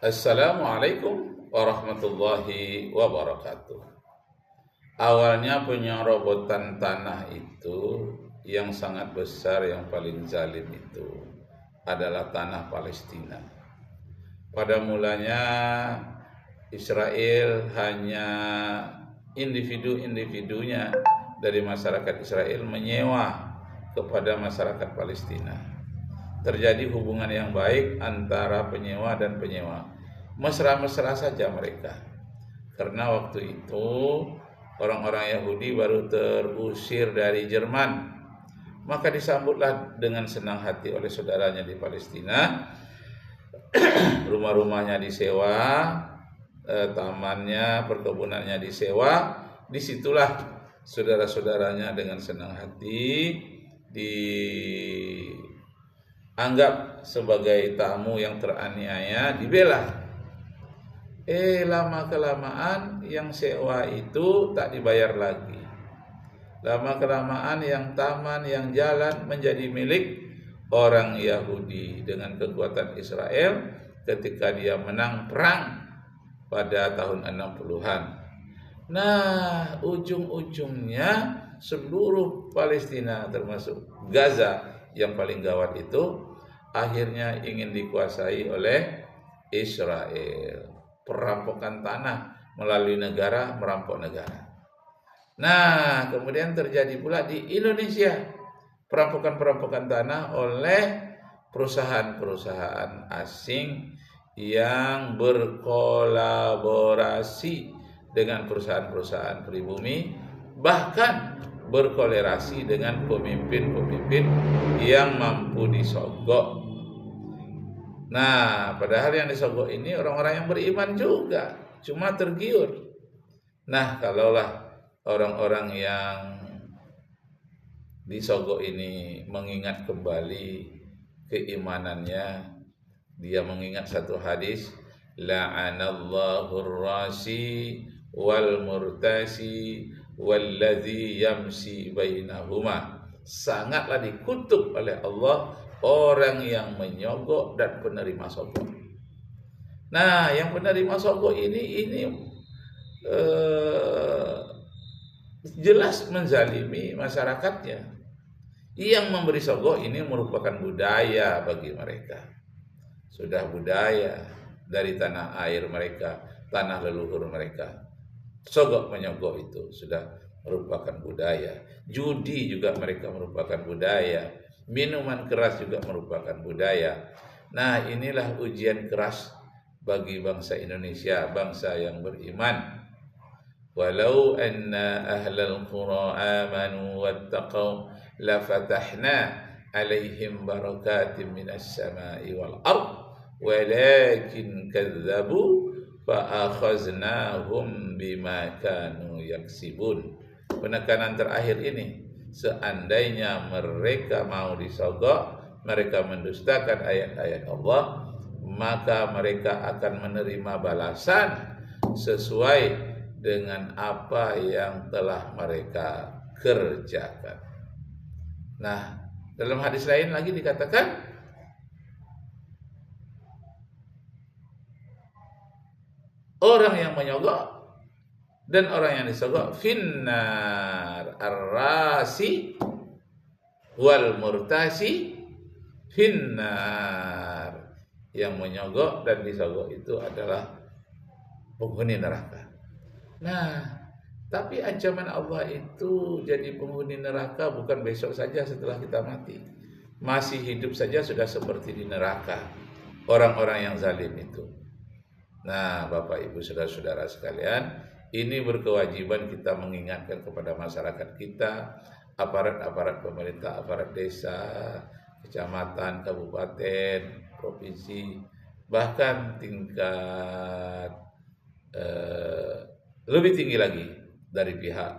Assalamualaikum warahmatullahi wabarakatuh. Awalnya penyerobotan tanah itu yang sangat besar, yang paling zalim itu adalah tanah Palestina. Pada mulanya Israel hanya individu-individunya dari masyarakat Israel menyewa kepada masyarakat Palestina. Terjadi hubungan yang baik antara penyewa dan penyewa. Mesra-mesra saja mereka. Karena waktu itu orang-orang Yahudi baru terusir dari Jerman. Maka disambutlah dengan senang hati oleh saudaranya di Palestina. Rumah-rumahnya disewa, tamannya, perkebunannya disewa. Disitulah saudara-saudaranya dengan senang hati dianggap sebagai tamu yang teraniaya, dibela. Lama-kelamaan yang sewa itu tak dibayar lagi. Lama-kelamaan yang taman, yang jalan menjadi milik orang Yahudi dengan kekuatan Israel ketika dia menang perang pada tahun 60-an. Nah, ujung-ujungnya seluruh Palestina termasuk Gaza yang paling gawat itu akhirnya ingin dikuasai oleh Israel. Perampokan tanah melalui negara merampok negara. Nah, kemudian terjadi pula di Indonesia perampokan-perampokan tanah oleh perusahaan-perusahaan asing yang berkolaborasi dengan perusahaan-perusahaan pribumi, bahkan berkolerasi dengan pemimpin-pemimpin yang mampu disogok. Nah, padahal yang disogok ini orang-orang yang beriman juga, cuma tergiur. Nah, kalaulah orang-orang yang disogok ini mengingat kembali keimanannya, dia mengingat satu hadis, la'anallahu rasi wal murtasi walladzi yamsi bainahuma. Sangatlah dikutuk oleh Allah orang yang menyogok dan penerima sogok. Nah, yang penerima sogok ini jelas menzalimi masyarakatnya. Yang memberi sogok ini merupakan budaya bagi mereka. Sudah budaya dari tanah air mereka, tanah leluhur mereka. Sogok menyogok itu sudah merupakan budaya. Judi juga mereka merupakan budaya. Minuman keras juga merupakan budaya. Nah, inilah ujian keras bagi bangsa Indonesia, bangsa yang beriman. Walau anna ahlal qura amanu wattaqau lafatahna alaihim barakatim minas samai wal ard walakin kadzabu fa'akhaznahum bima kanu yaksibun. Penekanan terakhir ini, seandainya mereka mau disogok, mereka mendustakan ayat-ayat Allah, maka mereka akan menerima balasan sesuai dengan apa yang telah mereka kerjakan. Nah, dalam hadis lain lagi dikatakan, orang yang menyogok dan orang yang disogok finnar ar-rasi wal murtasi finnar. Yang menyogok dan disogok itu adalah penghuni neraka. Nah, tapi ancaman Allah itu jadi penghuni neraka bukan besok saja setelah kita mati. Masih hidup saja sudah seperti di neraka orang-orang yang zalim itu. Nah, Bapak Ibu saudara-saudara sekalian, ini berkewajiban kita mengingatkan kepada masyarakat kita, aparat-aparat pemerintah, aparat desa, kecamatan, kabupaten, provinsi, bahkan tingkat lebih tinggi lagi dari pihak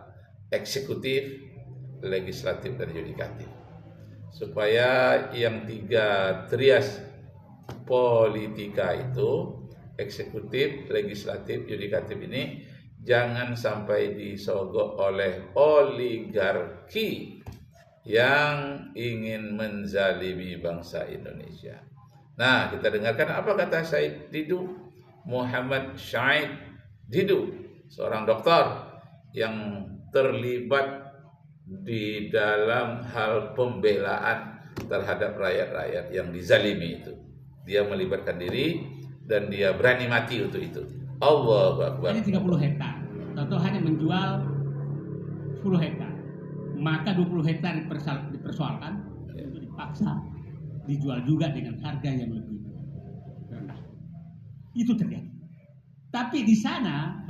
eksekutif, legislatif, dan yudikatif, supaya yang tiga trias politika itu, eksekutif, legislatif, yudikatif ini jangan sampai disogok oleh oligarki yang ingin menzalimi bangsa Indonesia. Nah, kita dengarkan apa kata Said Didu. Muhammad Syahid Didu, seorang dokter yang terlibat di dalam hal pembelaan terhadap rakyat-rakyat yang dizalimi itu. Dia melibatkan diri dan dia berani mati untuk itu. Allahu Akbar. Ini 30 hektar. Contoh hanya menjual 10 hektar. Maka 20 hektar dipersoalkan untuk dipaksa dijual juga dengan harga yang lebih rendah. Itu terjadi. Tapi di sana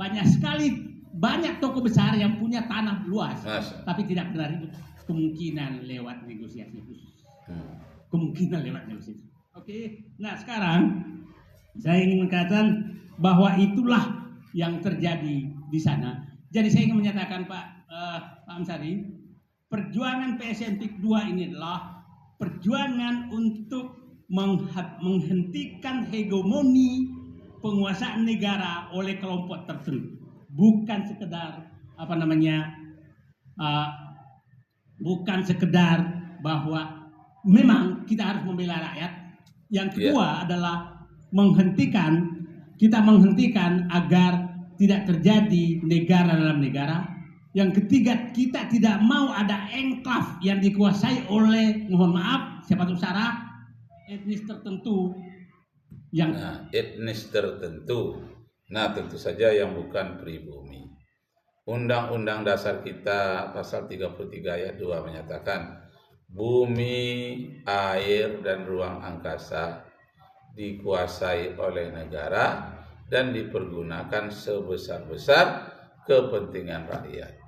banyak toko besar yang punya tanah luas, tapi tidak pernah ribut. Kemungkinan lewat negosiasi khusus. Kemungkinan lewat negosiasi. Oke. Nah sekarang saya ingin mengatakan bahwa itulah yang terjadi di sana. Jadi saya ingin menyatakan Pak Ansari, perjuangan PSN PIK 2 ini adalah perjuangan untuk menghentikan hegemoni penguasaan negara oleh kelompok tertentu, bukan sekedar bukan sekedar bahwa memang kita harus membela rakyat. Yang kedua adalah kita menghentikan agar tidak terjadi negara dalam negara. Yang ketiga, kita tidak mau ada enklave yang dikuasai oleh, mohon maaf, siapa tahu sara etnis tertentu. Etnis tertentu. Nah, tentu saja yang bukan pribumi. Undang-Undang Dasar kita pasal 33 ayat 2 menyatakan bumi, air, dan ruang angkasa dikuasai oleh negara dan dipergunakan sebesar-besar kepentingan rakyat.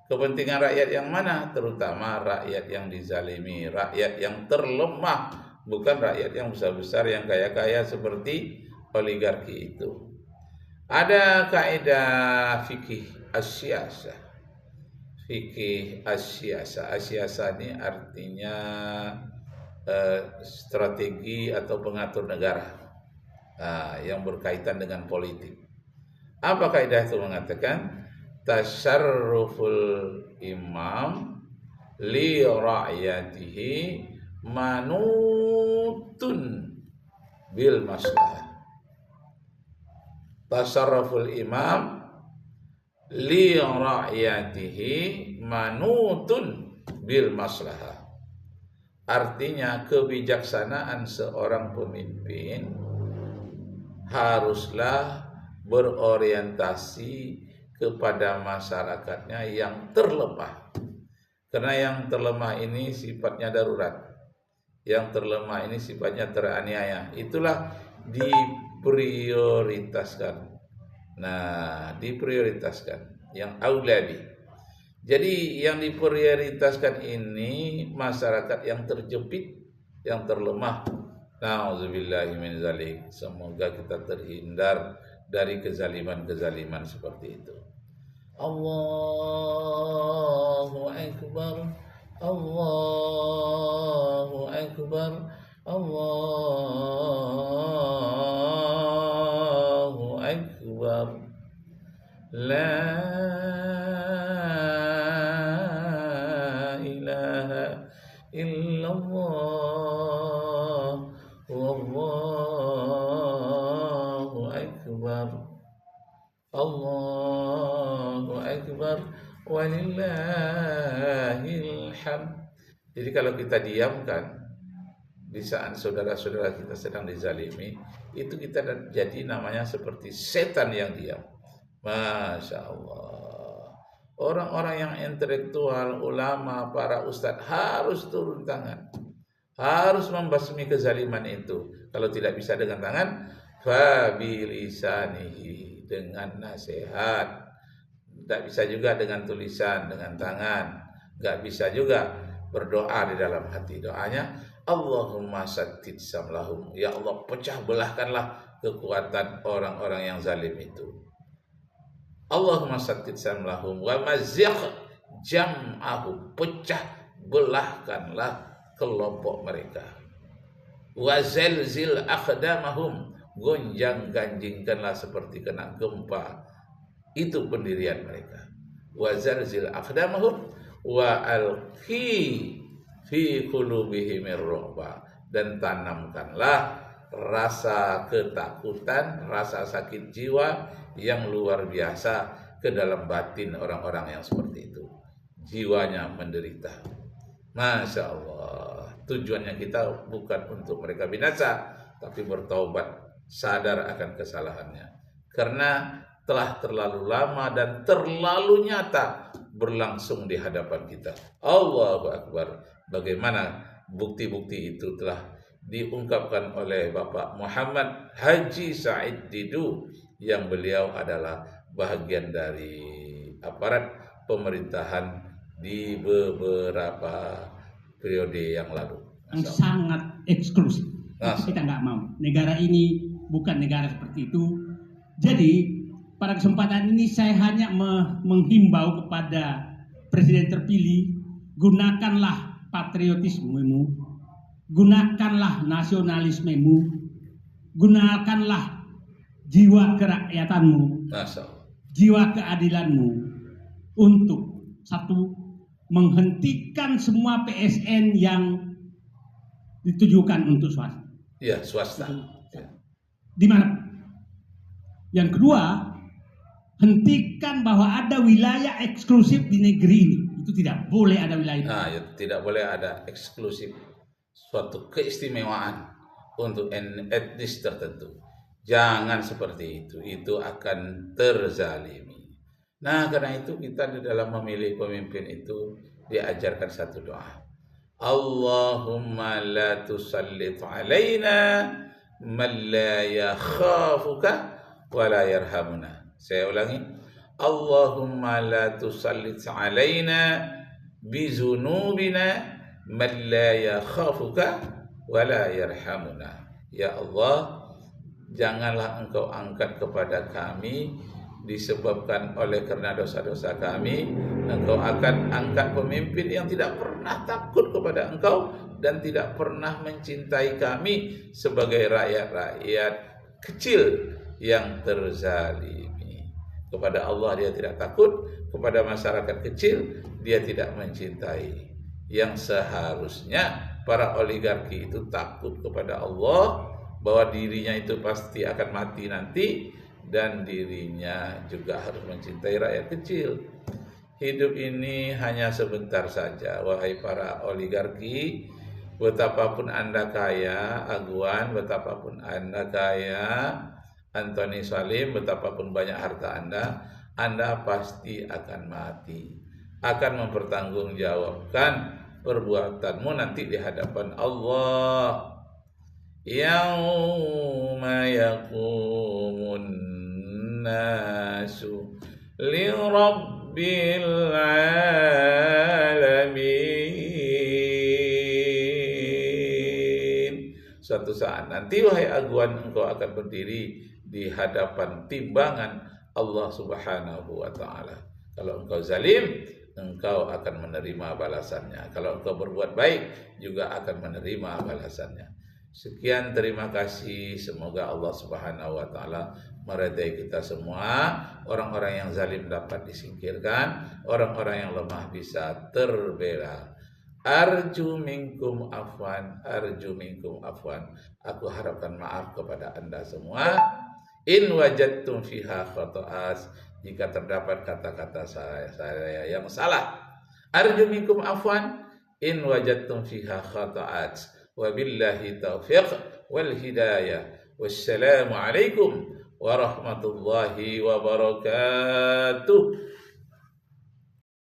Kepentingan rakyat yang mana? Terutama rakyat yang dizalimi, rakyat yang terlemah, bukan rakyat yang besar-besar, yang kaya-kaya seperti oligarki itu. Ada kaidah fikih as-siyasah. Fikih as-siyasah. As-siyasah ini artinya strategi atau pengatur negara yang berkaitan dengan politik. Apa kaidah itu mengatakan? Tasarruful imam li ra'yatihi manutun bil maslahah. Tasarruful imam li ra'yatihi manutun bil maslahah. Artinya kebijaksanaan seorang pemimpin haruslah berorientasi kepada masyarakatnya yang terlemah. Karena yang terlemah ini sifatnya darurat. Yang terlemah ini sifatnya teraniaya. Itulah diprioritaskan. Nah, diprioritaskan yang aulabi. Jadi yang diprioritaskan ini masyarakat yang terjepit, yang terlemah. Nauzubillahi min zalik. Semoga kita terhindar dari kezaliman-kezaliman seperti itu. Allahu Akbar, Allahu Akbar, Allahu Akbar. La ilaha illallah, wallahu akbar, Allahu akbar, walillahil hamd. Jadi kalau kita diamkan di saat saudara-saudara kita sedang dizalimi, itu kita jadi namanya seperti setan yang diam. Masya Allah. Orang-orang yang intelektual, ulama, para ustadz harus turun tangan, harus membasmi kezaliman itu. Kalau tidak bisa dengan tangan, fabilisanihi, dengan nasihat. Tidak bisa juga dengan tulisan, dengan tangan. Tidak bisa juga berdoa di dalam hati. Doanya, Allahumma sattid samlahum. Ya Allah, pecah belahkanlah kekuatan orang-orang yang zalim itu. Allahumma sattid samlahum wa mazziq jam'ahum. Pecah belahkanlah kelompok mereka. Wa zalzil aqdamahum. Gonjang-ganjingkanlah seperti kena gempa itu pendirian mereka. Wa zalzil aqdamahum wa alqi fi qulubihim ar-ru'ba. Dan tanamkanlah rasa ketakutan, rasa sakit jiwa yang luar biasa ke dalam batin orang-orang yang seperti itu. Jiwanya menderita. Masya Allah. Tujuannya kita bukan untuk mereka binasa, tapi bertaubat, sadar akan kesalahannya. Karena telah terlalu lama dan terlalu nyata berlangsung di hadapan kita. Allahu Akbar. Bagaimana bukti-bukti itu telah diungkapkan oleh Bapak Muhammad Haji Said Didu, yang beliau adalah bahagian dari aparat pemerintahan di beberapa periode yang lalu. Yang sangat eksklusif. Kita nggak mau. Negara ini bukan negara seperti itu. Jadi pada kesempatan ini saya hanya menghimbau kepada Presiden terpilih, gunakanlah patriotismemu, gunakanlah nasionalismemu, gunakanlah jiwa kerakyatanmu, jiwa keadilanmu untuk satu, menghentikan semua PSN yang ditujukan untuk swasta. Ya, swasta. Di mana? Yang kedua, hentikan bahwa ada wilayah eksklusif di negeri ini. Itu tidak boleh ada wilayah itu. Nah, ya, tidak boleh ada eksklusif, suatu keistimewaan untuk etnis tertentu. Jangan seperti itu akan terzalimi. Nah, karena itu kita di dalam memilih pemimpin itu diajarkan satu doa. Allahumma la tusallit alaina man la yakhafuka wa la yarhamuna. Saya ulangi. Allahumma la tusallit alaina bizunubina man la yakhafuka wa la yarhamuna. Ya Allah, janganlah Engkau angkat kepada kami disebabkan oleh karena dosa-dosa kami. Engkau akan angkat pemimpin yang tidak pernah takut kepada Engkau dan tidak pernah mencintai kami sebagai rakyat-rakyat kecil yang terzalimi. Kepada Allah dia tidak takut, kepada masyarakat kecil dia tidak mencintai. Yang seharusnya para oligarki itu takut kepada Allah, bahwa dirinya itu pasti akan mati nanti, dan dirinya juga harus mencintai rakyat kecil. Hidup ini hanya sebentar saja, wahai para oligarki. Betapapun Anda kaya, Aguan, betapapun Anda kaya, Antoni Salim, betapapun banyak harta Anda pasti akan mati. Akan mempertanggungjawabkan perbuatanmu nanti di hadapan Allah. Yauma yaqumun nasu li rabbil alamin. Suatu saat nanti, wahai Aguan, engkau akan berdiri di hadapan timbangan Allah Subhanahu wa ta'ala. Kalau engkau zalim, engkau akan menerima balasannya. Kalau engkau berbuat baik, juga akan menerima balasannya. Sekian, terima kasih. Semoga Allah Subhanahu wa ta'ala meridai kita semua. Orang-orang yang zalim dapat disingkirkan, orang-orang yang lemah bisa terbela. Arju minkum afwan, arju minkum afwan. Aku harapkan maaf kepada Anda semua. In wajadtum fiha khata'as, jika terdapat kata-kata saya yang salah. Arju minkum afwan in wajadtum fiha khata'at. Wabillahi taufiq wal hidayah. Wassalamu alaikum warahmatullahi wabarakatuh.